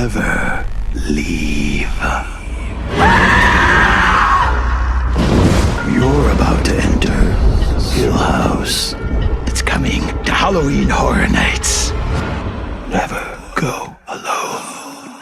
never leave. You're about to enter Hill House. It's coming to Halloween Horror Nights. Never go alone.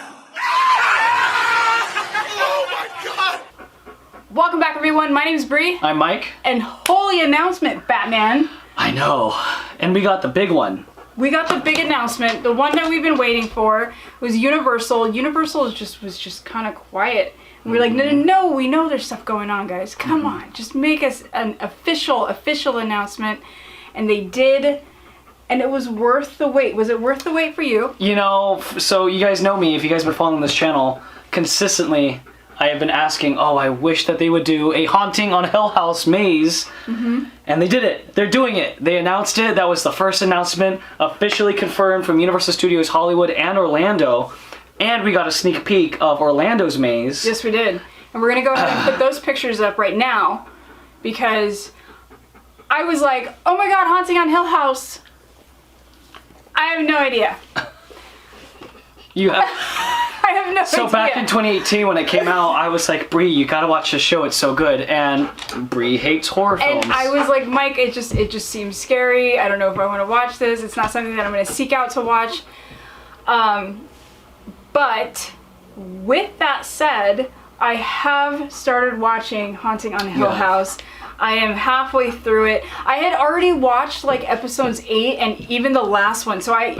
Welcome back, everyone. My name's Bree. I'm Mike. And holy announcement, Batman. I know. And we got the big one. We got the big announcement. The one that we've been waiting for was Universal. Universal was just kind of quiet. And we're like, no, we know there's stuff going on, guys. Come on, just make us an official announcement. And they did. And it was worth the wait. Was it worth the wait for you? You know, so you guys know me. If you guys have been following this channel, consistently I have been asking, I wish that they would do a Haunting on Hill House maze. And they did it. They're doing it. They announced it. That was the first announcement officially confirmed from Universal Studios Hollywood and Orlando. And we got a sneak peek of Orlando's maze. Yes, we did. And we're going to go ahead and put those pictures up right now because I was like, oh my god, Haunting on Hill House. I have no idea. You have... I have no idea. So back in 2018 when it came out, I was like, Bree, you gotta watch this show, it's so good. And Bree hates horror films. And I was like, Mike, it just seems scary. I don't know if I want to watch this. It's not something that I'm going to seek out to watch. But with that said, I have started watching Haunting on Hill House. I am halfway through it. I had already watched like episodes 8 and even the last one, so I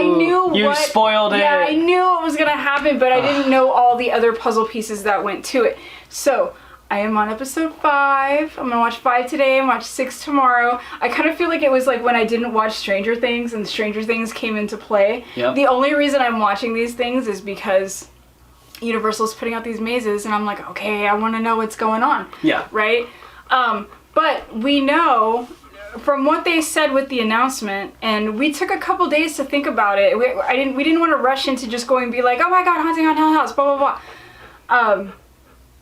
knew you spoiled it. Yeah, I knew what was gonna happen, but I didn't know all the other puzzle pieces that went to it. So I am on episode 5. I'm gonna watch 5 today and watch 6 tomorrow. I kind of feel like it was like when I didn't watch Stranger Things and Stranger Things came into play. Yep. The only reason I'm watching these things is because Universal's putting out these mazes and I'm like, okay, I want to know what's going on. Yeah. Right? But we know from what they said with the announcement, and we took a couple days to think about it. We didn't want to rush into just going and be like, oh my god, Haunting on Hill House, blah blah blah.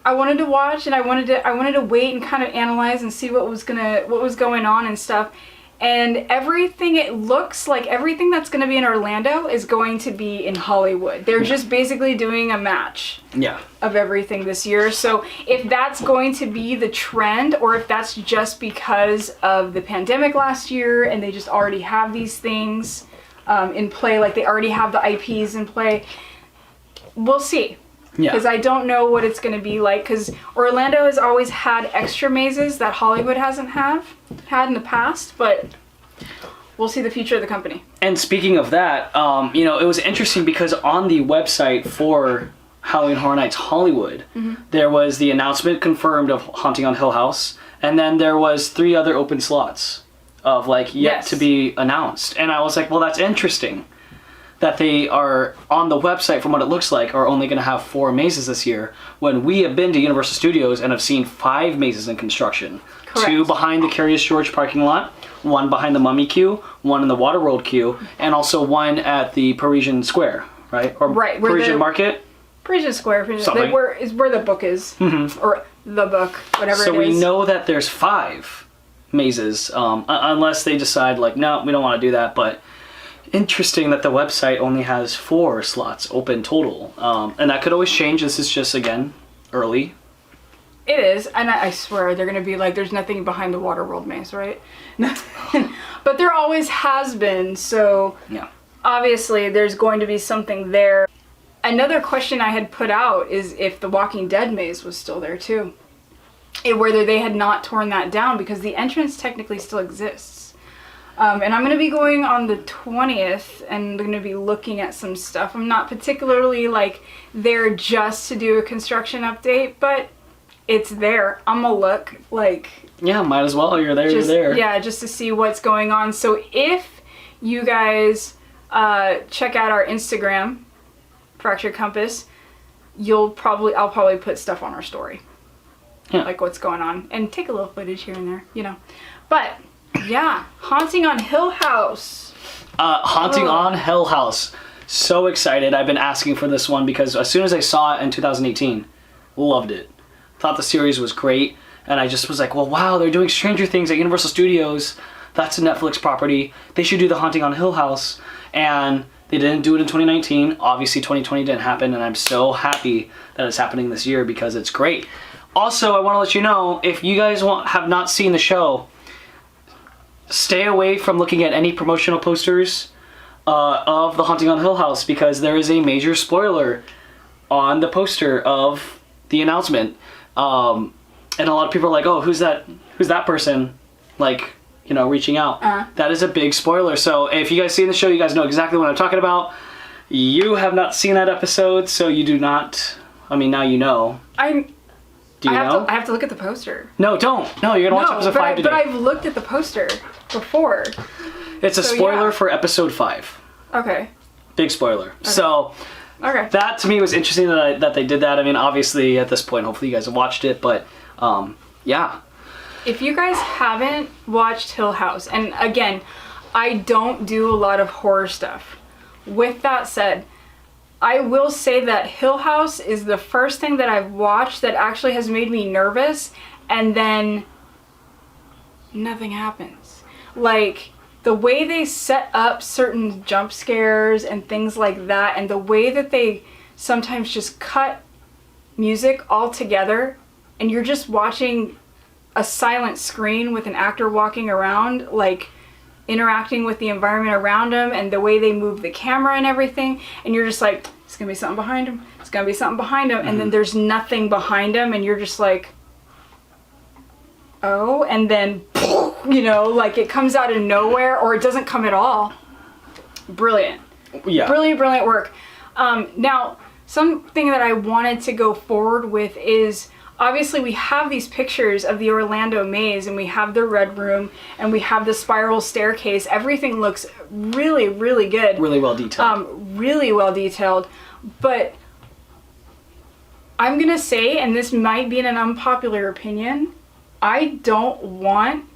I wanted to watch and I wanted to wait and kind of analyze and see what was going on and stuff. And everything, it looks like everything that's going to be in Orlando is going to be in Hollywood. They're just basically doing a match of everything this year. So if that's going to be the trend, or if that's just because of the pandemic last year and they just already have these things in play, like they already have the IPs in play, we'll see. Because I don't know what it's going to be like, because Orlando has always had extra mazes that Hollywood hasn't had in the past, but we'll see the future of the company. And speaking of that, it was interesting because on the website for Halloween Horror Nights Hollywood, there was the announcement confirmed of Haunting on Hill House, and then there was 3 other open slots of yet to be announced. And I was like, well, that's interesting. That they are on the website, from what it looks like, are only going to have 4 mazes this year, when we have been to Universal Studios and have seen 5 mazes in construction. Correct. 2 behind the Curious George parking lot, 1 behind the Mummy queue, 1 in the Waterworld queue, and also 1 at the Parisian Square, right? Or Parisian Market? Parisian Square, where the book is, or the book, whatever it is. So we know that there's 5 mazes, unless they decide, no, we don't want to do that, but... Interesting that the website only has 4 slots open total, and that could always change. This is just, again, early. It is, and I swear they're going to be like, there's nothing behind the Waterworld maze, right? But there always has been, so obviously there's going to be something there. Another question I had put out is if the Walking Dead maze was still there too. Whether they had not torn that down, because the entrance technically still exists. And I'm going to be going on the 20th and going to be looking at some stuff. I'm not particularly there just to do a construction update, but it's there. I'm going to look Yeah, might as well. You're there, you're there. Yeah, just to see what's going on. So if you guys check out our Instagram, Fractured Compass, I'll probably put stuff on our story. Like what's going on. And take a little footage here and there, But... yeah, Haunting on Hill House. Haunting on Hill House. So excited. I've been asking for this one because as soon as I saw it in 2018, loved it. Thought the series was great. And I just was like, well, wow, they're doing Stranger Things at Universal Studios. That's a Netflix property. They should do the Haunting on Hill House. And They didn't do it in 2019. Obviously, 2020 didn't happen, and I'm so happy that it's happening this year because it's great. Also, I want to let you know, if you guys have not seen the show, stay away from looking at any promotional posters of The Haunting on Hill House, because there is a major spoiler on the poster of the announcement. And a lot of people are like, oh, who's that person? Like, you know, reaching out. That is a big spoiler. So if you guys see the show, you guys know exactly what I'm talking about. You have not seen that episode, so you do not. I mean, now you know. Do you know? I have to look at the poster. No, don't. No, you're gonna watch episode 5 today. But I've looked at the poster before. It's a spoiler for episode 5. Okay. Big spoiler. Okay. So. Okay. That to me was interesting that they did that. I mean, obviously at this point, hopefully you guys have watched it, but yeah. If you guys haven't watched Hill House, and again, I don't do a lot of horror stuff. With that said, I will say that Hill House is the first thing that I've watched that actually has made me nervous, and then nothing happens. Like, the way they set up certain jump scares and things like that, and the way that they sometimes just cut music altogether, and you're just watching a silent screen with an actor walking around, like interacting with the environment around him, and the way they move the camera and everything, and you're just like, it's gonna be something behind him, it's gonna be something behind him, and then there's nothing behind him, and you're just like, oh, and then, you know, like it comes out of nowhere, or it doesn't come at all. Brilliant. Yeah. Brilliant work. Now, something that I wanted to go forward with is, obviously we have these pictures of the Orlando maze, and we have the red room, and we have the spiral staircase. Everything looks really, really good. Really well detailed. Really well detailed. But I'm gonna say, and this might be an unpopular opinion, I don't want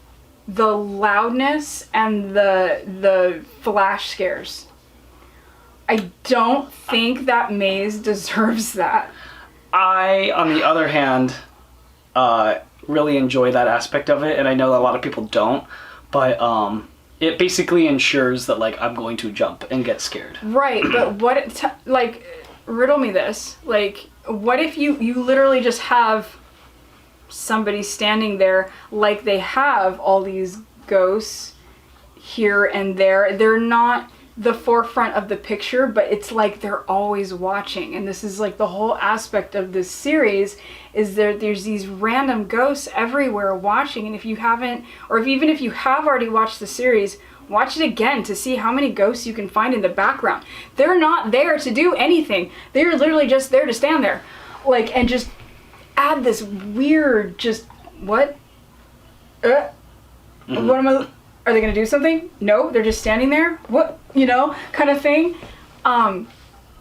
the loudness and the flash scares. I don't think that maze deserves that. I, on the other hand, really enjoy that aspect of it, and I know a lot of people don't, but it basically ensures that, like, I'm going to jump and get scared. Right, but like, riddle me this. Like, what if you literally just have somebody standing there, like they have all these ghosts here and there. They're not the forefront of the picture, but it's like they're always watching. And this is like the whole aspect of this series, is there's these random ghosts everywhere watching. And if you haven't, or even if you have already watched the series, watch it again to see how many ghosts you can find in the background. They're not there to do anything. They're literally just there to stand there, like, and just add this weird, just, what? What am I, are they gonna do something? No, they're just standing there? What? You know, kind of thing.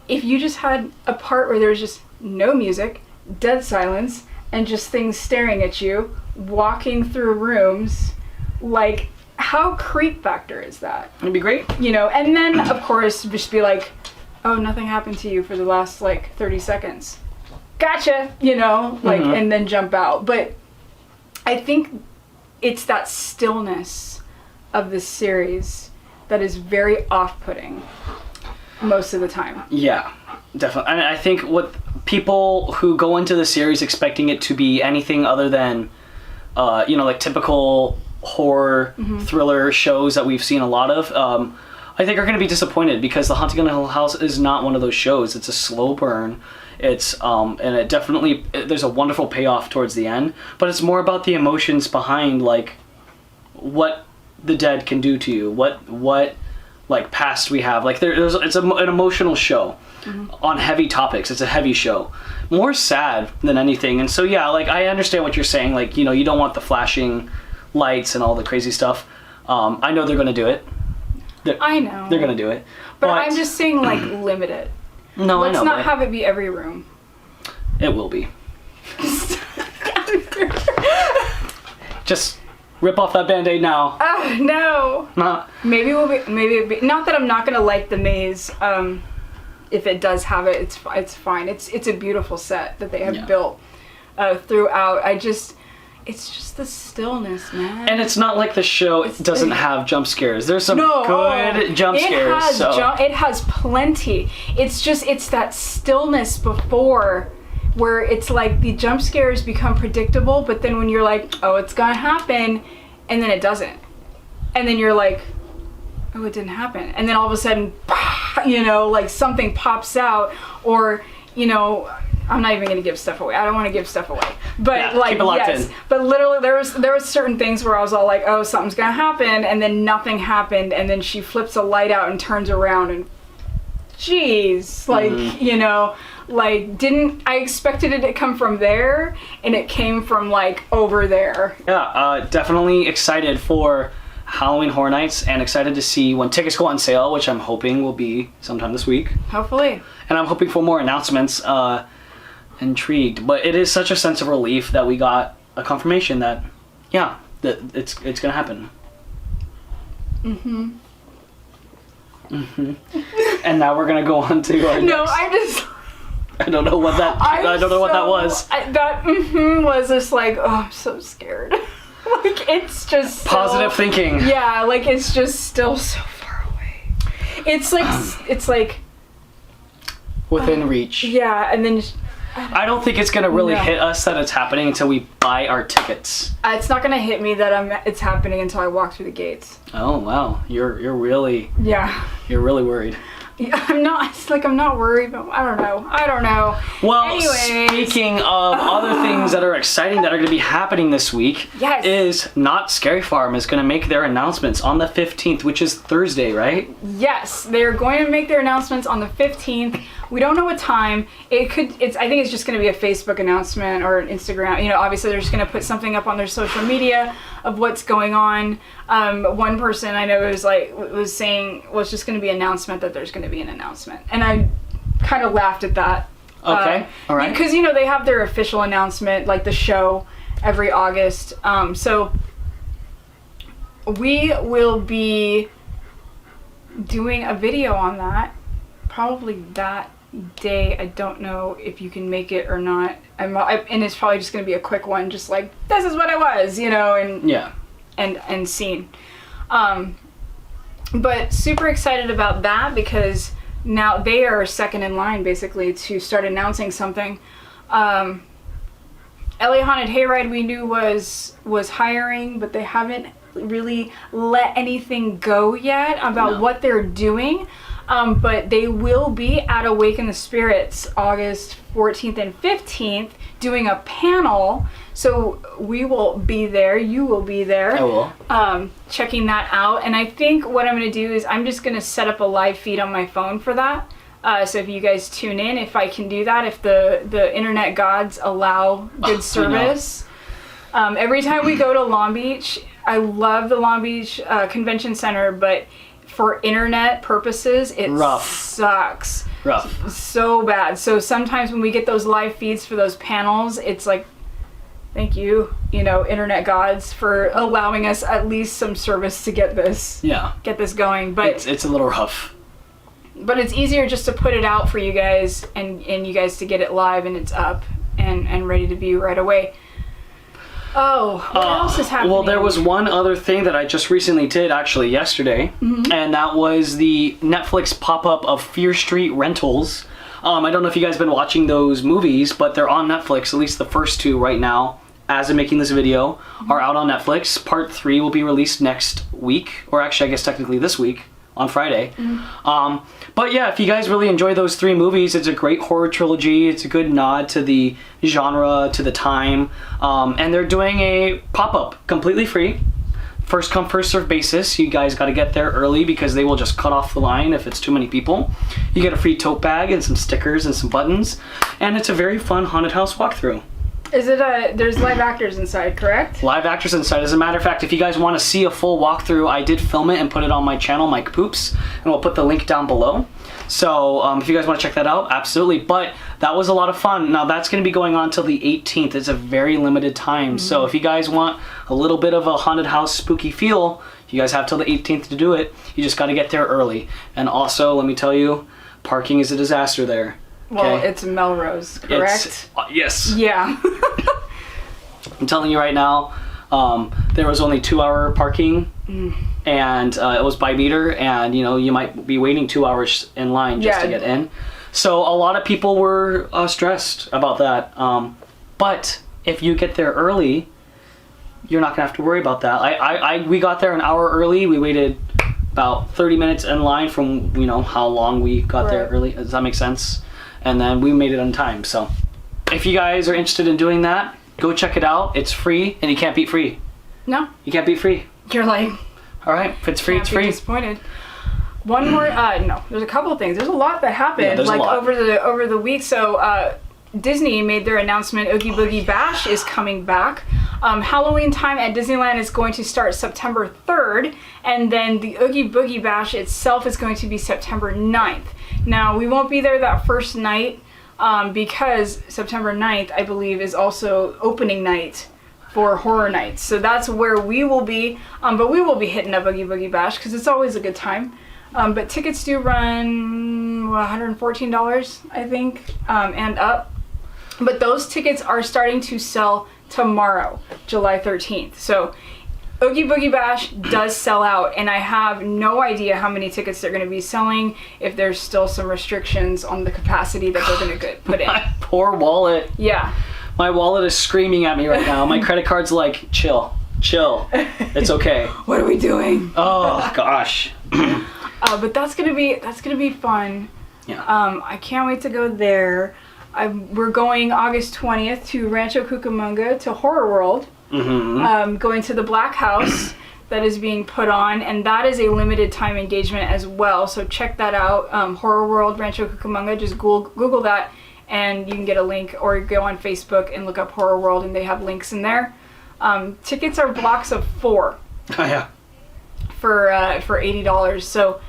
If you just had a part where there's just no music, dead silence, and just things staring at you, walking through rooms, like, how creep factor is that? It'd be great. You know, and then, of course, just be like, oh, nothing happened to you for the last, like, 30 seconds. Gotcha, you know, like, and then jump out. But I think it's that stillness of the series that is very off-putting most of the time. Yeah, definitely. And I think what people who go into the series expecting it to be anything other than, you know, like typical horror thriller shows that we've seen a lot of, I think are going to be disappointed, because The Haunting on Hill House is not one of those shows. It's a slow burn. It's and it definitely, there's a wonderful payoff towards the end, but it's more about the emotions behind, like, what the dead can do to you, what like past we have, like it's an emotional show on heavy topics. It's a heavy show, more sad than anything. And so yeah, like, I understand what you're saying, like, you know, you don't want the flashing lights and all the crazy stuff. I know they're gonna do it. I know they're gonna do it, but I'm just saying, like, limit it. No, let's I know, not have it be every room. It will be. Just rip off that Band-Aid now. No. Maybe it'll be, not that I'm not gonna like the maze. If it does have it, it's fine. It's a beautiful set that they have built throughout. it's just the stillness, man. And it's not like the show doesn't have jump scares. There's some good jump scares. It has plenty. It's that stillness before, where it's like the jump scares become predictable, but then when you're like, oh, it's gonna happen, and then it doesn't. And then you're like, oh, it didn't happen. And then all of a sudden, you know, like something pops out, or, you know, I'm not even gonna give stuff away. I don't want to give stuff away. But like, keep it locked in. But literally there was certain things where I was all like, oh, something's gonna happen, and then nothing happened, and then she flips a light out and turns around, and jeez, like, you know, like, I expected it to come from there, and it came from like over there. Yeah, definitely excited for Halloween Horror Nights, and excited to see when tickets go on sale, which I'm hoping will be sometime this week. Hopefully. And I'm hoping for more announcements. Intrigued, but it is such a sense of relief that we got a confirmation that, yeah, that it's gonna happen. And now we're gonna go on to our next. I don't know what that. I don't know what that was. That was just like, oh, I'm so scared. Like, it's just positive thinking. Yeah, like, it's just still so far away. It's like within reach. Yeah, and then. I don't think it's gonna really hit us that it's happening until we buy our tickets. It's not gonna hit me that it's happening until I walk through the gates. Oh wow, you're really you're really worried. Yeah, I'm not. It's like I'm not worried, but I don't know. Well, anyways, speaking of other things that are exciting that are going to be happening this week, is Not Scary Farm is going to make their announcements on the 15th, which is Thursday, right? Yes, they're going to make their announcements on the 15th. We don't know what time. I think it's just going to be a Facebook announcement or an Instagram. You know, obviously they're just going to put something up on their social media of what's going on. One person I know was saying, well, it's just going to be an announcement that there's going to be an announcement, and I kind of laughed at that. Okay, all right. Because, you know, they have their official announcement, like the show, every August. So we will be doing a video on that, probably that day. I don't know if you can make it or not. And it's probably just going to be a quick one, just like, this is what it was, you know, and scene. But super excited about that, because now they are second in line basically to start announcing something. LA Haunted Hayride we knew was hiring, but they haven't really let anything go yet about what they're doing. But they will be at Awaken the Spirits August 14th and 15th doing a panel. So we will be there. You will be there. I will. Checking that out. And I think what I'm going to do is I'm just going to set up a live feed on my phone for that. So if you guys tune in, if I can do that, if the internet gods allow good service. Every time we go to Long Beach, I love the Long Beach Convention Center, but for internet purposes, it sucks. Rough. So bad. So sometimes when we get those live feeds for those panels, it's like, thank you, you know, internet gods, for allowing us at least some service to get this going. But it's a little rough. But it's easier just to put it out for you guys and you guys to get it live and it's up and ready to be right away. Oh, what else is happening? Well, there was one other thing that I just recently did, actually, yesterday, and that was the Netflix pop-up of Fear Street Rentals. I don't know if you guys have been watching those movies, but they're on Netflix, at least the first two right now, as I'm making this video, are out on Netflix. Part 3 will be released next week, or actually, I guess technically this week, on Friday. But yeah, if you guys really enjoy those 3 movies, it's a great horror trilogy. It's a good nod to the genre, to the time. And they're doing a pop-up, completely free. First come, first serve basis. You guys got to get there early because they will just cut off the line if it's too many people. You get a free tote bag and some stickers and some buttons. And it's a very fun haunted house walkthrough. Is it there's live actors inside, correct? Live actors inside. As a matter of fact, if you guys want to see a full walkthrough, I did film it and put it on my channel, Mike Poops, and we'll put the link down below. So if you guys want to check that out, absolutely. But that was a lot of fun. Now that's going to be going on till the 18th. It's a very limited time. So if you guys want a little bit of a haunted house spooky feel, you guys have till the 18th to do it. You just got to get there early. And also, let me tell you, parking is a disaster there. Well, it's Melrose, correct? Yes. Yeah. I'm telling you right now, there was only 2-hour parking, and it was by meter, and you might be waiting 2 hours in line just to get in. So a lot of people were stressed about that. But if you get there early, you're not gonna have to worry about that. We got there an hour early. We waited about 30 minutes in line from how long we got there early. Does that make sense? And then we made it on time. So if you guys are interested in doing that, go check it out. It's free, and you can't beat free. No. You can't beat free. You're like, all right, if it's free, it's free. Disappointed. One more. No, there's a couple of things. There's a lot that happened over the week. So Disney made their announcement. Oogie Boogie Bash is coming back. Halloween time at Disneyland is going to start September 3rd, and then the Oogie Boogie Bash itself is going to be September 9th. Now, we won't be there that first night because September 9th, I believe, is also opening night for Horror Nights. So that's where we will be, but we will be hitting up Oogie Boogie Bash because it's always a good time. But tickets do run $114, I think, and up. But those tickets are starting to sell tomorrow, July 13th. So Oogie Boogie Bash does sell out, and I have no idea how many tickets they're going to be selling, if there's still some restrictions on the capacity that they're going to put in. My poor wallet. Yeah. My wallet is screaming at me right now. My credit card's like, chill. It's okay. What are we doing? Oh gosh. But that's gonna be fun. Yeah. I can't wait to go there. We're going August 20th to Rancho Cucamonga to Horror World. Going to the Black House that is being put on, and that is a limited time engagement as well. So check that out. Horror World Rancho Cucamonga. Just Google that, and you can get a link, or go on Facebook and look up Horror World, and they have links in there. Tickets are blocks of 4. Oh yeah. For $80. So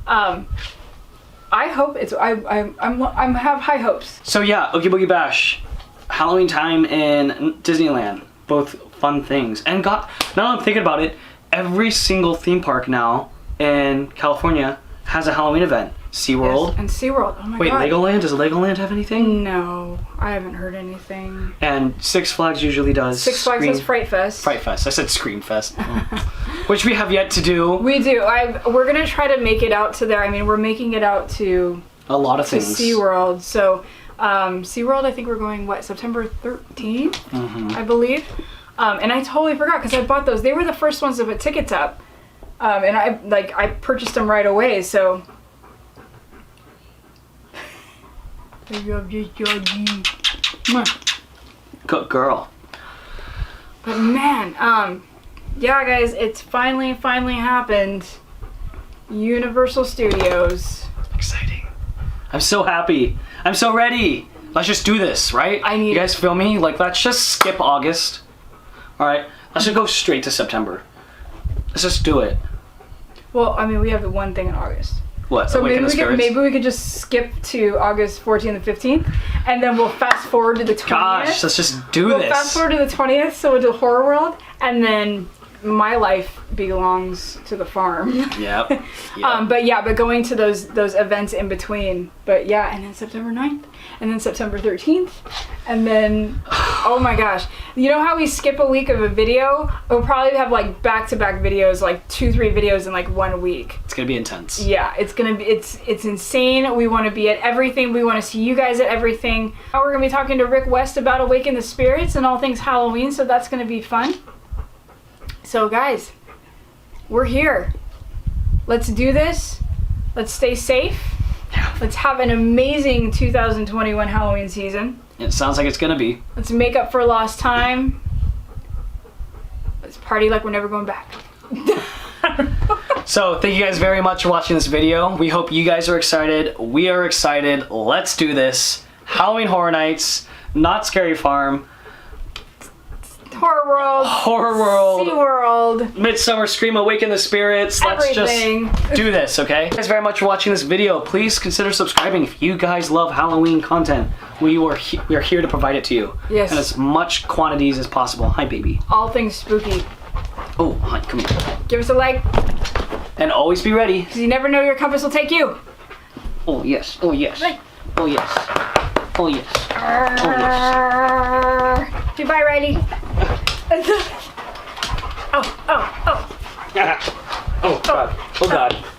I hope it's I have high hopes. So yeah, Oogie Boogie Bash, Halloween time in Disneyland, both fun things. And now I'm thinking about it, every single theme park now in California has a Halloween event. SeaWorld. Yes, and SeaWorld. Oh my God. Wait, Legoland? Does Legoland have anything? No, I haven't heard anything. And Six Flags usually does. Six Flags does Fright Fest. Fright Fest. I said Scream Fest. Which we have yet to do. We do. We're going to try to make it out to there. I mean, we're making it out to a lot of things. SeaWorld. So, SeaWorld, I think we're going, September 13th, I believe. And I totally forgot because I bought those. They were the first ones to put tickets up. And I purchased them right away, so... Good girl. But man, yeah, guys, it's finally happened. Universal Studios. Exciting. I'm so happy. I'm so ready. Let's just do this, right? You guys feel me? Let's just skip August. All right, let's just go straight to September. Let's just do it. Well, I mean, we have the one thing in August. What? So maybe we could just skip to August 14th and 15th, and then we'll fast forward to the 20th. Gosh, let's just do this. We'll fast forward to the 20th, so we'll do Horror World, and then my life belongs to the farm. Yep. But going to those events in between. But yeah, and then September 9th, and then September 13th, and then, oh my gosh. You know how we skip a week of a video? We'll probably have back-to-back videos, 2-3 videos in 1 week. It's gonna be intense. Yeah, it's insane. We want to be at everything. We want to see you guys at everything. Now we're gonna be talking to Rick West about Awaken the Spirits and all things Halloween, so that's gonna be fun. So guys, we're here. Let's do this. Let's stay safe. Yeah. Let's have an amazing 2021 Halloween season. It sounds like it's gonna be. Let's make up for lost time. Let's party like we're never going back. So thank you guys very much for watching this video. We hope you guys are excited. We are excited. Let's do this. Halloween Horror Nights, Not Scary Farm, Horror World, SeaWorld, Midsummer Scream, Awaken the Spirits. Everything. Let's just do this, okay? Thank you guys very much for watching this video. Please consider subscribing if you guys love Halloween content. We are here to provide it to you. Yes. In as much quantities as possible. Hi, baby. All things spooky. Oh, hi, come here. Give us a like. And always be ready. Because you never know where your compass will take you. Oh, yes. Oh, yes. Like. Oh, yes. Oh, yes. Oh, yes. Goodbye, Riley. Oh, oh, oh. Oh God. Oh God.